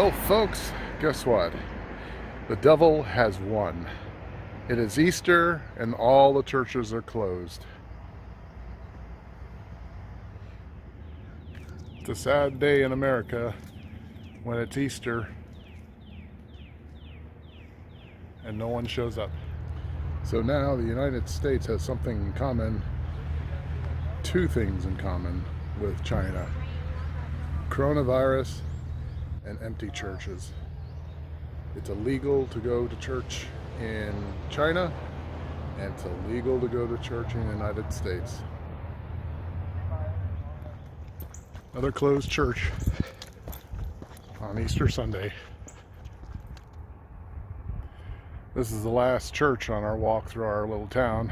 Well, folks, guess what? The devil has won. It is Easter and all the churches are closed. It's a sad day in America when it's Easter and no one shows up. So now the United States has something in common, two things in common with China: coronavirus and empty churches. It's illegal to go to church in China, and it's illegal to go to church in the United States. Another closed church on Easter Sunday. This is the last church on our walk through our little town,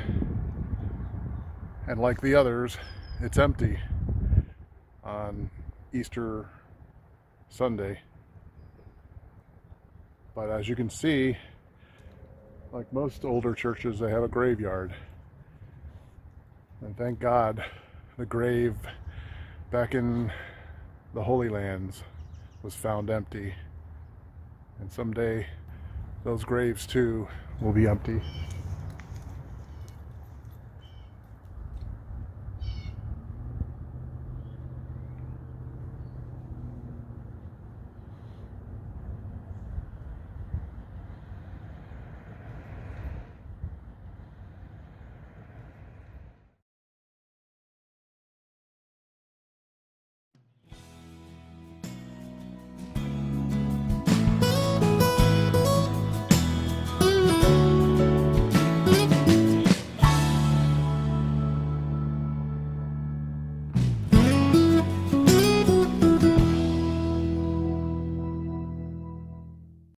and like the others, it's empty on Easter Sunday. But as you can see, like most older churches, they have a graveyard. And thank God the grave back in the Holy Lands was found empty. And someday those graves too will be empty.